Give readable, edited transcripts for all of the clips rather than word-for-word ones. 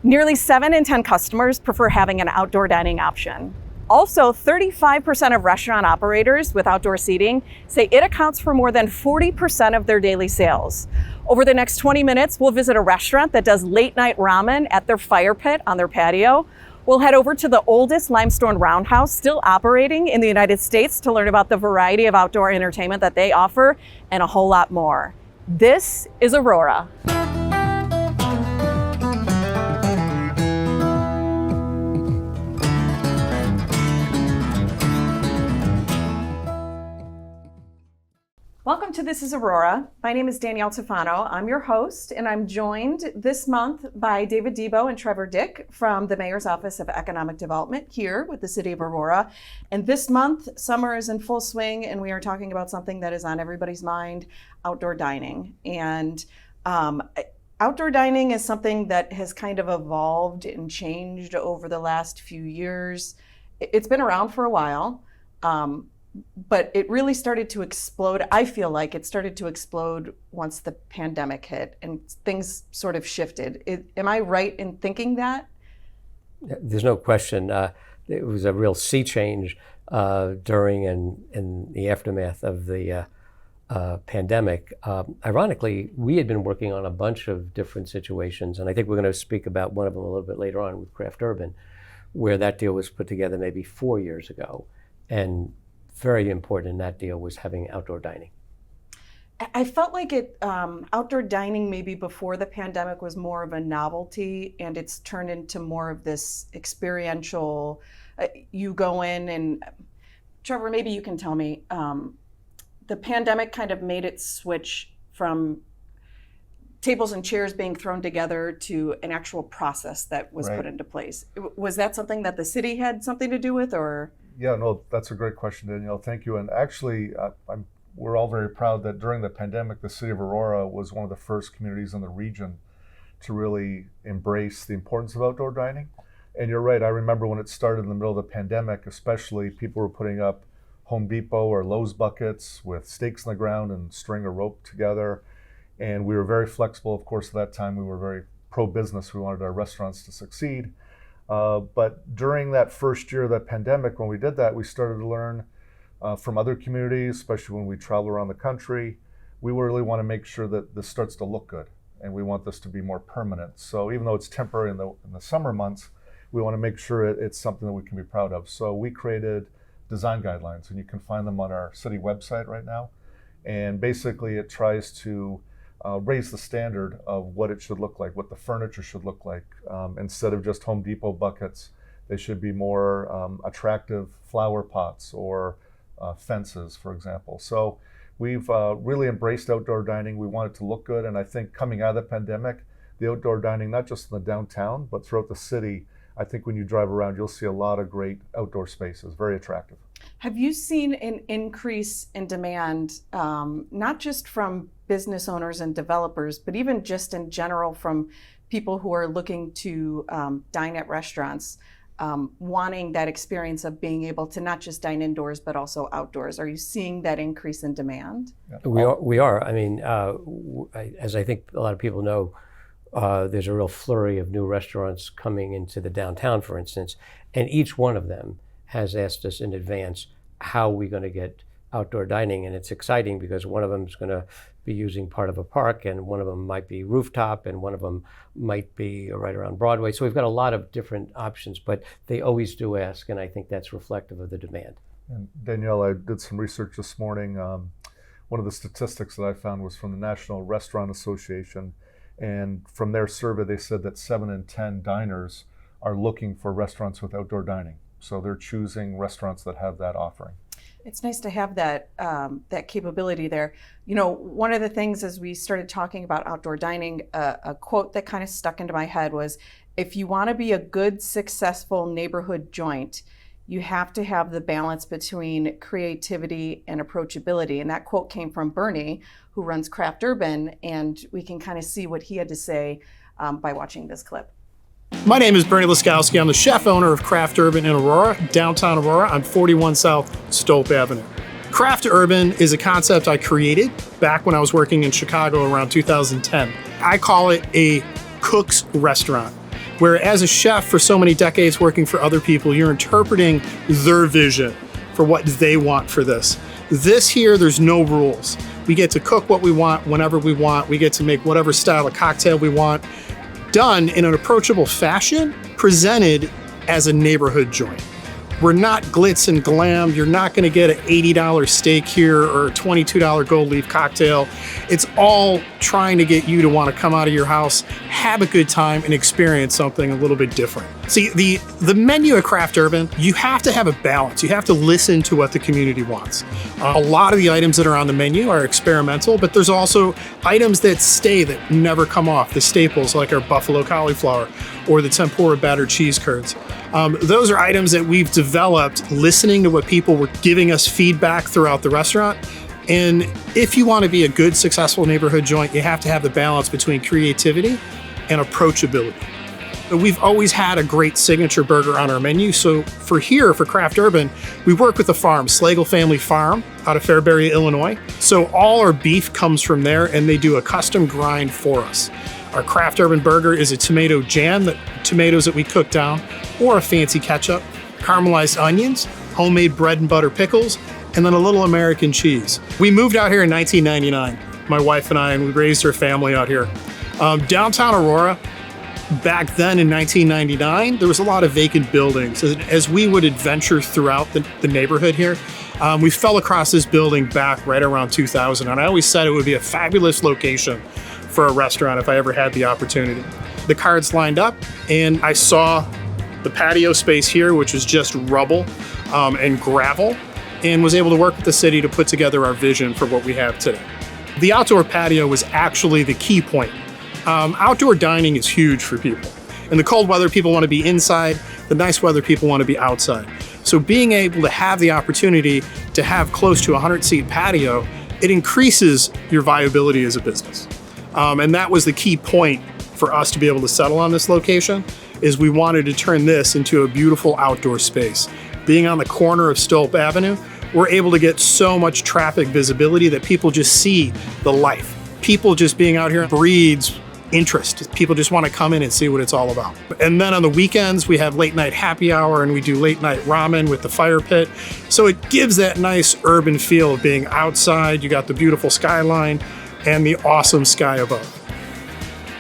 Nearly 7 in 10 customers prefer having an outdoor dining option. Also, 35% of restaurant operators with outdoor seating say it accounts for more than 40% of their daily sales. Over the next 20 minutes, we'll visit a restaurant that does late night ramen at their fire pit on their patio. We'll head over to the oldest limestone roundhouse still operating in the United States to learn about the variety of outdoor entertainment that they offer and a whole lot more. This is Aurora. Welcome to This is Aurora. My name is Danielle Tufano. I'm your host, and I'm joined this month by David Debo and Trevor Dick from the Mayor's Office of Economic Development here with the City of Aurora. And this month, summer is in full swing, and we are talking about something that is on everybody's mind, outdoor dining. And outdoor dining is something that has kind of evolved and changed over the last few years. It's been around for a while. But it really started to explode. I feel like it started to explode once the pandemic hit and things sort of shifted. Am I right in thinking that? There's no question. It was a real sea change during and in the aftermath of the pandemic. Ironically, we had been working on a bunch of different situations, and I think we're going to speak about one of them a little bit later on with Craft Urban, where that deal was put together maybe 4 years ago. And very important in that deal was having outdoor dining. I felt like outdoor dining maybe before the pandemic was more of a novelty, and it's turned into more of this experiential, you go in and, Trevor, maybe you can tell me, the pandemic kind of made it switch from tables and chairs being thrown together to an actual process that was put into place. Was that something that the city had something to do with, or? Yeah, no, that's a great question, Danielle. Thank you. And actually, we're all very proud that during the pandemic, the City of Aurora was one of the first communities in the region to really embrace the importance of outdoor dining. And you're right, I remember when it started in the middle of the pandemic, especially, people were putting up Home Depot or Lowe's buckets with stakes in the ground and string a rope together. And we were very flexible. Of course, at that time, we were very pro-business. We wanted our restaurants to succeed. But during that first year of the pandemic, when we did that, we started to learn from other communities, especially when we travel around the country. We really want to make sure that this starts to look good, and we want this to be more permanent. So even though it's temporary in the summer months, we want to make sure it's something that we can be proud of. So we created design guidelines, and you can find them on our city website right now. And basically, it tries to raise the standard of what it should look like, what the furniture should look like. Instead of just Home Depot buckets, they should be more attractive flower pots or fences, for example. So we've really embraced outdoor dining. We want it to look good. And I think coming out of the pandemic, the outdoor dining, not just in the downtown, but throughout the city, I think when you drive around, you'll see a lot of great outdoor spaces, very attractive. Have you seen an increase in demand, not just from business owners and developers, but even just in general from people who are looking to dine at restaurants, wanting that experience of being able to not just dine indoors, but also outdoors? Are you seeing that increase in demand? We are. I mean, as I think a lot of people know, there's a real flurry of new restaurants coming into the downtown, for instance, and each one of them has asked us in advance, how are we going to get outdoor dining? And it's exciting because one of them is going to be using part of a park, and one of them might be rooftop, and one of them might be right around Broadway. So we've got a lot of different options, but they always do ask, and I think that's reflective of the demand. And Danielle, I did some research this morning. One of the statistics that I found was from the National Restaurant Association, and from their survey, they said that 7 in 10 diners are looking for restaurants with outdoor dining. So they're choosing restaurants that have that offering. It's nice to have that that capability there. You know, one of the things as we started talking about outdoor dining, a quote that kind of stuck into my head was, if you want to be a good, successful neighborhood joint, you have to have the balance between creativity and approachability. And that quote came from Bernie, who runs Craft Urban, and we can kind of see what he had to say by watching this clip. My name is Bernie Laskowski. I'm the chef owner of Craft Urban in Aurora, downtown Aurora on 41 South Stope Avenue. Craft Urban is a concept I created back when I was working in Chicago around 2010. I call it a cook's restaurant. Where as a chef for so many decades working for other people, you're interpreting their vision for what they want for this. This here, there's no rules. We get to cook what we want whenever we want. We get to make whatever style of cocktail we want, done in an approachable fashion, presented as a neighborhood joint. We're not glitz and glam. You're not gonna get an $80 steak here or a $22 gold leaf cocktail. It's all trying to get you to wanna come out of your house, have a good time, and experience something a little bit different. See, the menu at Craft Urban, you have to have a balance. You have to listen to what the community wants. A lot of the items that are on the menu are experimental, but there's also items that stay, that never come off. The staples like our buffalo cauliflower or the tempura battered cheese curds. Those are items that we've developed listening to what people were giving us feedback throughout the restaurant. And if you want to be a good, successful neighborhood joint, you have to have the balance between creativity and approachability. We've always had a great signature burger on our menu. So for Craft Urban, we work with the farm, Slagle Family Farm out of Fairbury, Illinois. So all our beef comes from there and they do a custom grind for us. Our Craft Urban burger is a tomato jam, tomatoes that we cook down, or a fancy ketchup, caramelized onions, homemade bread and butter pickles, and then a little American cheese. We moved out here in 1999, my wife and I, and we raised our family out here. Downtown Aurora, back then in 1999, there was a lot of vacant buildings. As we would adventure throughout the neighborhood here, we fell across this building back right around 2000, and I always said it would be a fabulous location for a restaurant if I ever had the opportunity. The cards lined up, and I saw the patio space here, which was just rubble and gravel, and was able to work with the city to put together our vision for what we have today. The outdoor patio was actually the key point. Outdoor dining is huge for people. In the cold weather, people want to be inside. The nice weather, people want to be outside. So being able to have the opportunity to have close to a 100-seat patio, it increases your viability as a business. And that was the key point for us to be able to settle on this location, is we wanted to turn this into a beautiful outdoor space. Being on the corner of Stolp Avenue, we're able to get so much traffic visibility that people just see the life. People just being out here breeds interest. People just want to come in and see what it's all about. And then on the weekends, we have late night happy hour and we do late night ramen with the fire pit. So it gives that nice urban feel of being outside. You got the beautiful skyline and the awesome sky above.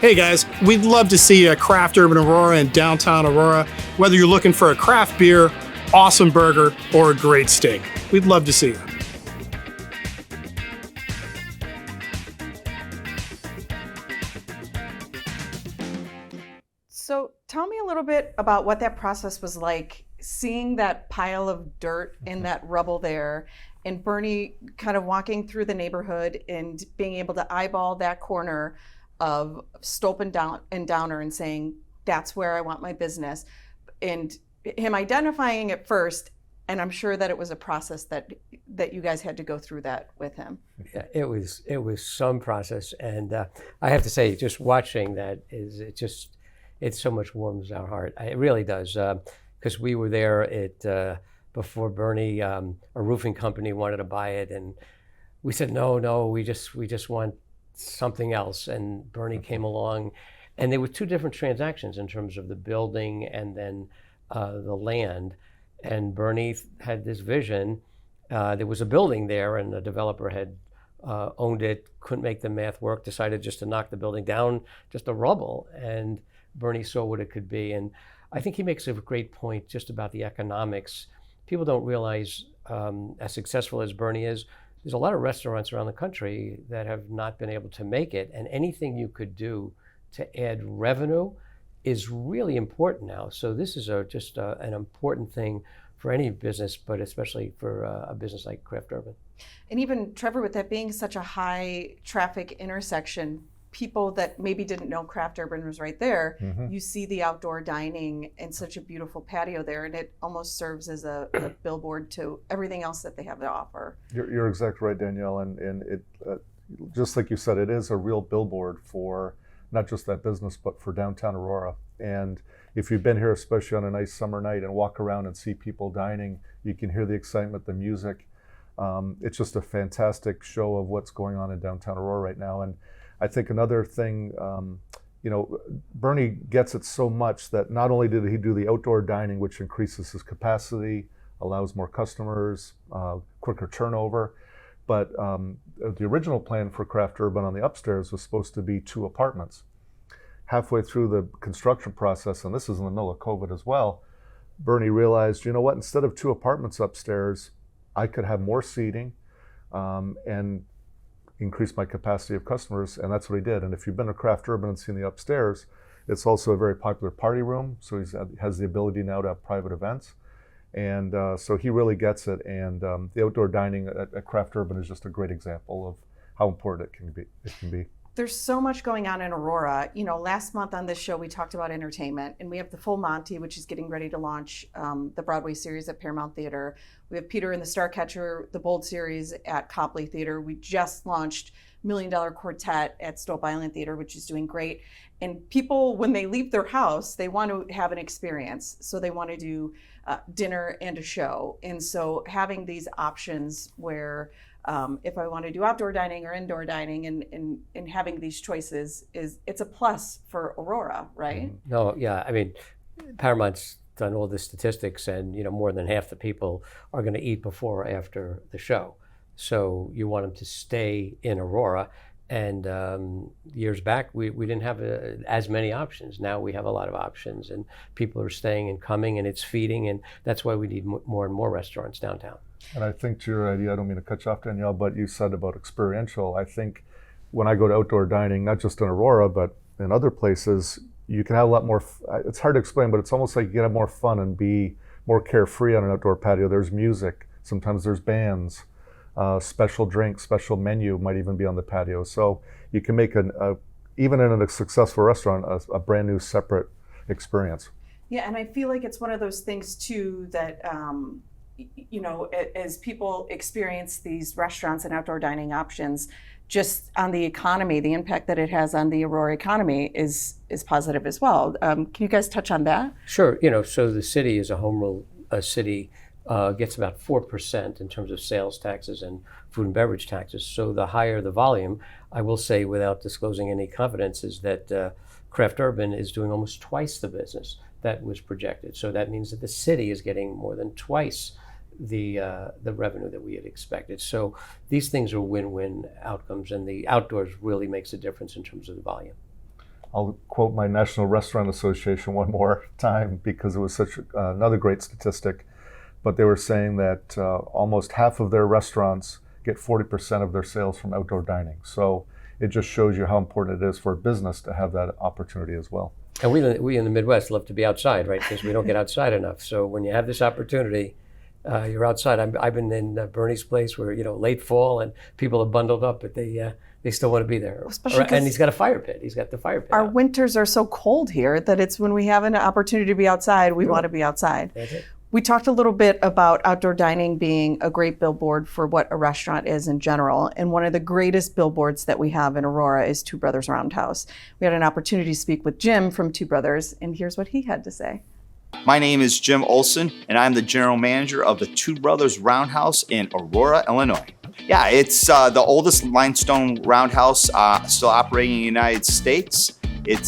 Hey guys, we'd love to see you at Craft Urban Aurora in downtown Aurora, whether you're looking for a craft beer, awesome burger, or a great steak. We'd love to see you. So tell me a little bit about what that process was like, seeing that pile of dirt and that rubble there, and Bernie kind of walking through the neighborhood and being able to eyeball that corner of Stolp and Downer and saying, that's where I want my business. And him identifying it first, and I'm sure that it was a process that you guys had to go through that with him. Yeah, it was some process, and I have to say, just watching that it so much warms our heart. It really does, because we were there before Bernie, a roofing company wanted to buy it, and we said no, we just want something else. And Bernie came along, and there were two different transactions in terms of the building and then the land. And Bernie had this vision. There was a building there, and the developer had owned it, couldn't make the math work, decided just to knock the building down, just a rubble. And Bernie saw what it could be. And I think he makes a great point just about the economics. People don't realize, as successful as Bernie is, there's a lot of restaurants around the country that have not been able to make it. And anything you could do to add revenue is really important now. So this is just an important thing for any business, but especially for a business like Craft Urban. And even, Trevor, with that being such a high traffic intersection, people that maybe didn't know Craft Urban was right there, you see the outdoor dining and such a beautiful patio there, and it almost serves as a billboard to everything else that they have to offer. You're exactly right, Danielle, and it just like you said, it is a real billboard for not just that business, but for downtown Aurora. And if you've been here, especially on a nice summer night, and walk around and see people dining, you can hear the excitement, the music. It's just a fantastic show of what's going on in downtown Aurora right now. And I think another thing Bernie gets it so much that not only did he do the outdoor dining, which increases his capacity, allows more customers, quicker turnover, but the original plan for Craft Urban on the upstairs was supposed to be 2 apartments. Halfway through the construction process, and this is in the middle of COVID as well, Bernie realized, you know what, instead of 2 apartments upstairs, I could have more seating and increase my capacity of customers, and that's what he did. And if you've been to Craft Urban and seen the upstairs, it's also a very popular party room, so he has the ability now to have private events. And so he really gets it, and the outdoor dining at Craft Urban is just a great example of how important it can be. There's so much going on in Aurora. Last month on this show, we talked about entertainment, and we have the Full Monty, which is getting ready to launch the Broadway series at Paramount Theater. We have Peter and the Starcatcher, the Bold series at Copley Theater. We just launched $1 Million Quartet at Stope Island Theater, which is doing great. And people, when they leave their house, they want to have an experience. So they want to do dinner and a show. And so having these options where if I want to do outdoor dining or indoor dining and having these choices it's a plus for Aurora, right? No, yeah. I mean, Paramount's done all the statistics, and more than half the people are going to eat before or after the show. So you want them to stay in Aurora. And years back, we didn't have as many options. Now we have a lot of options, and people are staying and coming, and it's feeding, and that's why we need more and more restaurants downtown. And I think to your idea, I don't mean to cut you off, Danielle, but you said about experiential. I think when I go to outdoor dining, not just in Aurora, but in other places, you can have a lot more, it's hard to explain, but it's almost like you can have more fun and be more carefree on an outdoor patio. There's music, sometimes there's bands, special drinks, special menu might even be on the patio. So you can make even in a successful restaurant, a brand new separate experience. Yeah, and I feel like it's one of those things too that, as people experience these restaurants and outdoor dining options, just on the economy, the impact that it has on the Aurora economy is positive as well. Can you guys touch on that? Sure. So the city is a home rule city, gets about 4% in terms of sales taxes and food and beverage taxes. So the higher the volume, I will say without disclosing any confidence, is that Craft Urban is doing almost twice the business that was projected. So that means that the city is getting more than twice the revenue that we had expected. So these things are win-win outcomes, and the outdoors really makes a difference in terms of the volume. I'll quote my National Restaurant Association one more time because it was such another great statistic. But they were saying that almost half of their restaurants get 40% of their sales from outdoor dining. So it just shows you how important it is for a business to have that opportunity as well. And we in the Midwest love to be outside, right? Because we don't get outside enough. So when you have this opportunity, you're outside. I've been in Bernie's place where late fall and people are bundled up, but they still want to be there. And he's got a fire pit. He's got the fire pit. Our winters are so cold here that it's when we have an opportunity to be outside, we want to be outside. That's it. We talked a little bit about outdoor dining being a great billboard for what a restaurant is in general. And one of the greatest billboards that we have in Aurora is Two Brothers Roundhouse. We had an opportunity to speak with Jim from Two Brothers, and here's what he had to say. My name is Jim Olson, and I'm the general manager of the Two Brothers Roundhouse in Aurora, Illinois. Yeah, it's the oldest limestone roundhouse still operating in the United States. It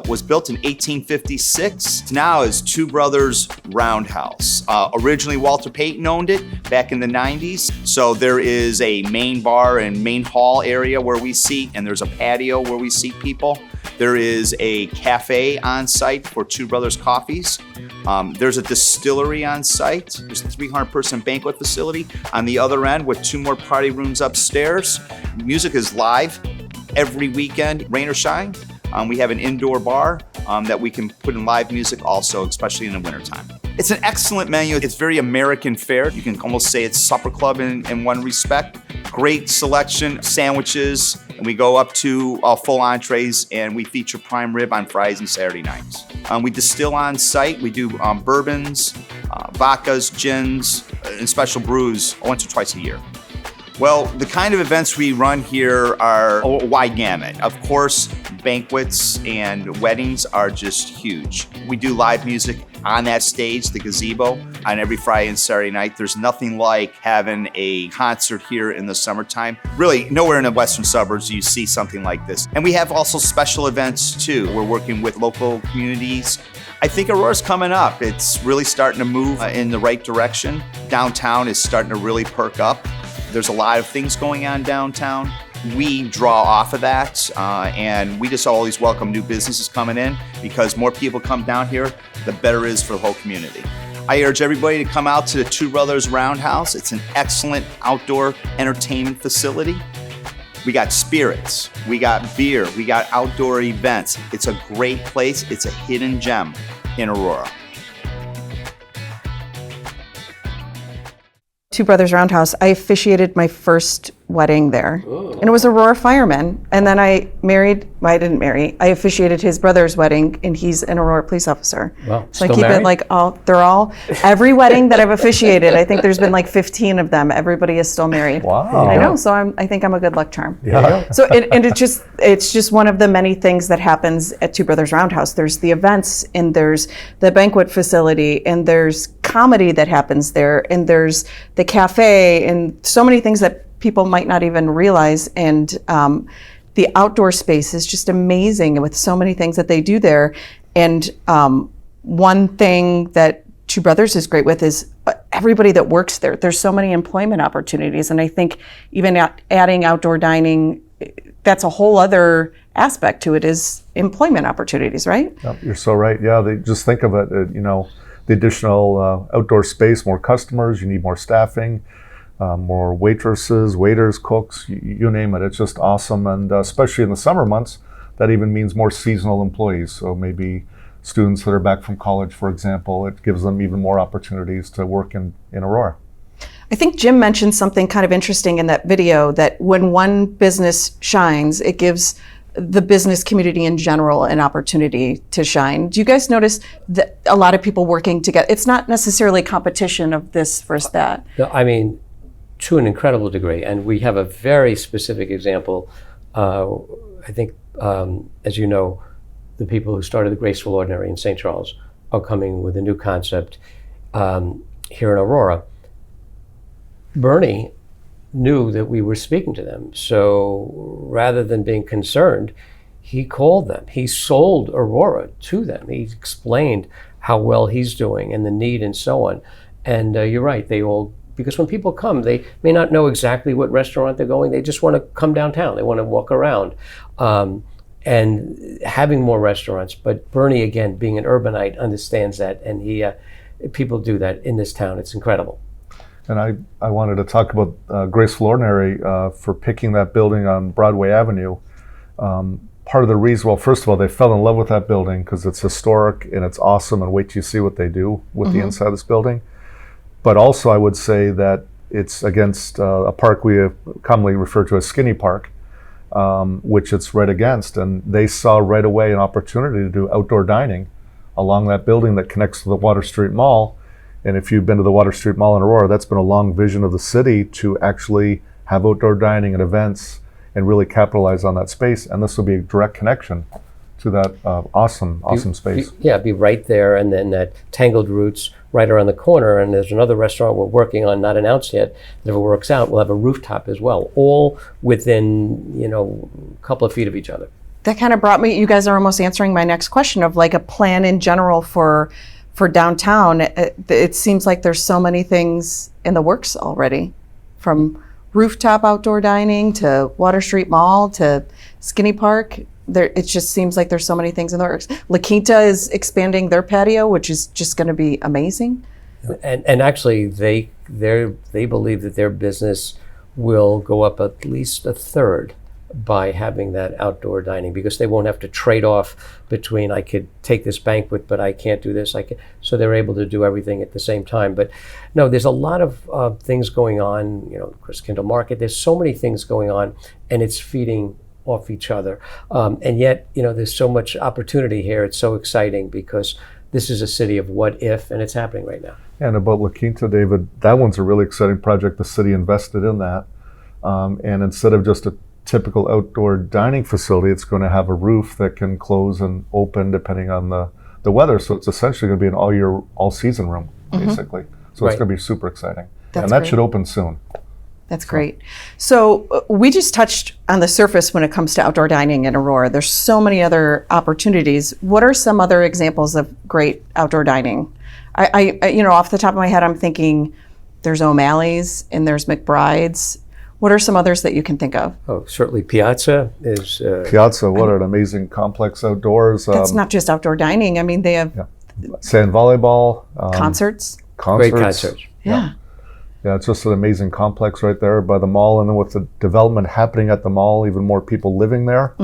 was built in 1856. Now is Two Brothers Roundhouse. Originally, Walter Payton owned it back in the 90s. So there is a main bar and main hall area where we seat, and there's a patio where we seat people. There is a cafe on site for Two Brothers Coffees. There's a distillery on site. There's a 300-person banquet facility on the other end with 2 more party rooms upstairs. Music is live every weekend, rain or shine. We have an indoor bar that we can put in live music also, especially in the wintertime. It's an excellent menu. It's very American fare. You can almost say it's supper club in one respect. Great selection, sandwiches, and we go up to full entrees, and we feature prime rib on Fridays and Saturday nights. We distill on site. We do bourbons, vodkas, gins, and special brews once or twice a year. Well, the kind of events we run here are a wide gamut. Of course, banquets and weddings are just huge. We do live music on that stage, the gazebo, on every Friday and Saturday night. There's nothing like having a concert here in the summertime. Really, nowhere in the western suburbs do you see something like this. And we have also special events too. We're working with local communities. I think Aurora's coming up. It's really starting to move in the right direction. Downtown is starting to really perk up. There's a lot of things going on downtown. We draw off of that, and we just always welcome new businesses coming in, because more people come down here, the better it is for the whole community. I urge everybody to come out to the Two Brothers Roundhouse. It's an excellent outdoor entertainment facility. We got spirits, we got beer, we got outdoor events. It's a great place. It's a hidden gem in Aurora. Two Brothers Roundhouse, I officiated my first wedding there. Ooh. And it was Aurora fireman. And then I didn't marry, I officiated his brother's wedding, and he's an Aurora police officer. Well, so I still keep married? it like every wedding that I've officiated, I think there's been like 15 of them. Everybody is still married. Wow. I know, so I think I'm a good luck charm. Yeah. So it's just one of the many things that happens at Two Brothers Roundhouse. There's the events, and there's the banquet facility, and there's comedy that happens there, and there's the cafe, and so many things that people might not even realize. And the outdoor space is just amazing with so many things that they do there. And one thing that Two Brothers is great with is everybody that works there. There's so many employment opportunities. And I think even adding outdoor dining, that's a whole other aspect to it, is employment opportunities, right? Yep, you're so right. Yeah, they just think of it, the additional outdoor space, more customers, you need more staffing, more waitresses, waiters, cooks, you name it. It's just awesome. And especially in the summer months, that even means more seasonal employees. So maybe students that are back from college, for example, it gives them even more opportunities to work in Aurora. I think Jim mentioned something kind of interesting in that video, that when one business shines, it gives the business community in general an opportunity to shine. Do you guys notice that a lot of people working together? It's not necessarily competition of this versus that. No, I mean, to an incredible degree. And we have a very specific example. I think, as you know, the people who started the Graceful Ordinary in St. Charles are coming with a new concept here in Aurora. Bernie knew that we were speaking to them. So rather than being concerned, he called them. He sold Aurora to them. He explained how well he's doing and the need and so on. And you're right, because when people come, they may not know exactly what restaurant they're going. They just want to come downtown. They want to walk around. And having more restaurants. But Bernie, again, being an urbanite, understands that. And people do that in this town. It's incredible. And I wanted to talk about Graceful Ordinary for picking that building on Broadway Avenue. Part of the reason, well, first of all, they fell in love with that building because it's historic and it's awesome, and wait till you see what they do with the inside of this building. But also I would say that it's against a park we have commonly referred to as Skinny Park, which it's right against. And they saw right away an opportunity to do outdoor dining along that building that connects to the Water Street Mall. And if you've been to the Water Street Mall in Aurora, that's been a long vision of the city to actually have outdoor dining and events and really capitalize on that space. And this will be a direct connection to that awesome space. Be right there, and then that Tangled Roots right around the corner. And there's another restaurant we're working on, not announced yet, that if it works out, we'll have a rooftop as well, all within, a couple of feet of each other. That kind of brought me, you guys are almost answering my next question of like a plan in general for downtown. It seems like there's so many things in the works already, from rooftop outdoor dining to Water Street Mall to Skinny Park. It just seems like there's so many things in the works. La Quinta is expanding their patio, which is just going to be amazing. And actually, they believe that their business will go up at least a third by having that outdoor dining, because they won't have to trade off between, I could take this banquet, but I can't do this. So they're able to do everything at the same time. But no, there's a lot of things going on. Chris Kindle Market. There's so many things going on, and it's feeding off each other. And yet, there's so much opportunity here. It's so exciting because this is a city of what if, and it's happening right now. And about La Quinta, David, that one's a really exciting project. The city invested in that. And instead of just a typical outdoor dining facility. It's going to have a roof that can close and open depending on the weather. So it's essentially going to be an all season room, basically. So it's going to be super exciting. That's and that great. should open soon. That's great. So we just touched on the surface when it comes to outdoor dining in Aurora. There's so many other opportunities. What are some other examples of great outdoor dining? I off the top of my head, I'm thinking there's O'Malley's and there's McBride's. What are some others that you can think of? Oh, certainly Piazza is. Piazza, what an amazing complex outdoors. That's not just outdoor dining. I mean, they have Sand volleyball. concerts. Great concerts. Yeah. Yeah, it's just an amazing complex right there by the mall. And then with the development happening at the mall, even more people living there,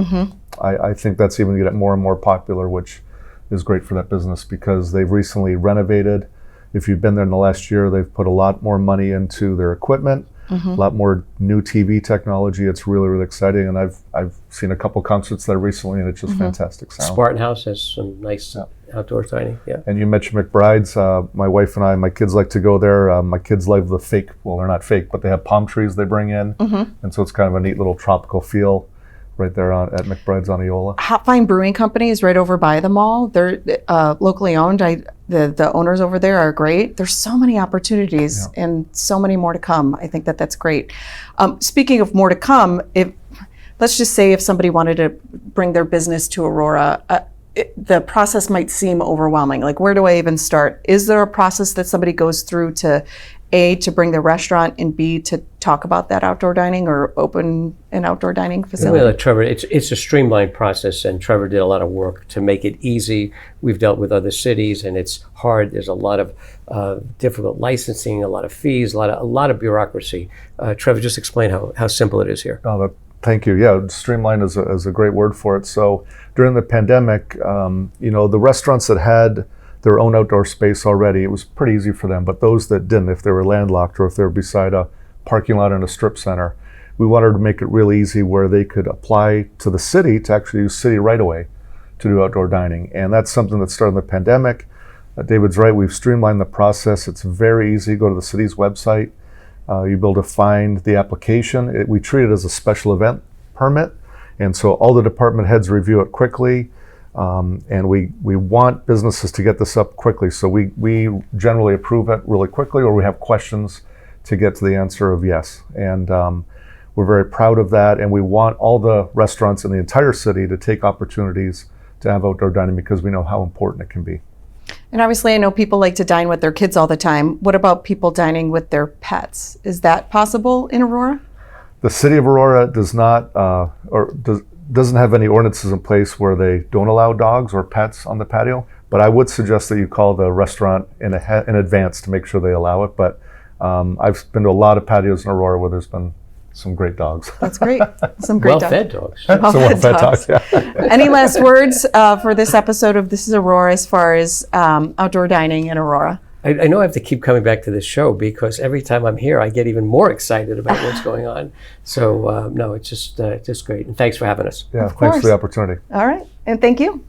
I think that's even going to get more and more popular, which is great for that business because they've recently renovated. If you've been there in the last year, they've put a lot more money into their equipment, a lot more new TV technology. It's really, really exciting. And I've seen a couple concerts there recently, and it's just fantastic sound. Spartan House has some nice outdoor dining. Yeah. And you mentioned McBride's. My wife and I, my kids like to go there. My kids love the fake, well, they're not fake, but they have palm trees they bring in. And so it's kind of a neat little tropical feel right there at McBride's on Eola. Hot Vine Brewing Company is right over by the mall. They're locally owned. The owners over there are great. There's so many opportunities and so many more to come. I think that's great. Speaking of more to come, let's just say if somebody wanted to bring their business to Aurora, the process might seem overwhelming. Like, where do I even start? Is there a process that somebody goes through to A, to bring the restaurant, and B, to talk about that outdoor dining or open an outdoor dining facility? Well, Trevor, it's a streamlined process, and Trevor did a lot of work to make it easy. We've dealt with other cities, and it's hard. There's a lot of difficult licensing, a lot of fees, a lot of bureaucracy. Trevor, just explain how simple it is here. Thank you. Yeah, streamlined is a great word for it. So during the pandemic, the restaurants that had their own outdoor space already, it was pretty easy for them. But those that didn't, if they were landlocked or if they were beside a parking lot in a strip center, we wanted to make it really easy where they could apply to the city to actually use city right away to do outdoor dining. And that's something that started in the pandemic. David's right, we've streamlined the process. It's very easy. Go to the city's website. You'll be able to find the application. We treat it as a special event permit. And so all the department heads review it quickly. And we want businesses to get this up quickly. So we generally approve it really quickly, or we have questions to get to the answer of yes. And we're very proud of that. And we want all the restaurants in the entire city to take opportunities to have outdoor dining because we know how important it can be. And obviously, I know people like to dine with their kids all the time. What about people dining with their pets? Is that possible in Aurora? The City of Aurora does not, doesn't have any ordinances in place where they don't allow dogs or pets on the patio. But I would suggest that you call the restaurant in advance to make sure they allow it. But I've been to a lot of patios in Aurora where there's been some great dogs. That's great. Some great Well-fed dogs. Well-fed dogs. Yeah. Any last words for this episode of This is Aurora as far as outdoor dining in Aurora? I know I have to keep coming back to this show because every time I'm here, I get even more excited about what's going on. So, no, it's just great. And thanks for having us. Yeah, thanks for the opportunity. All right. And thank you.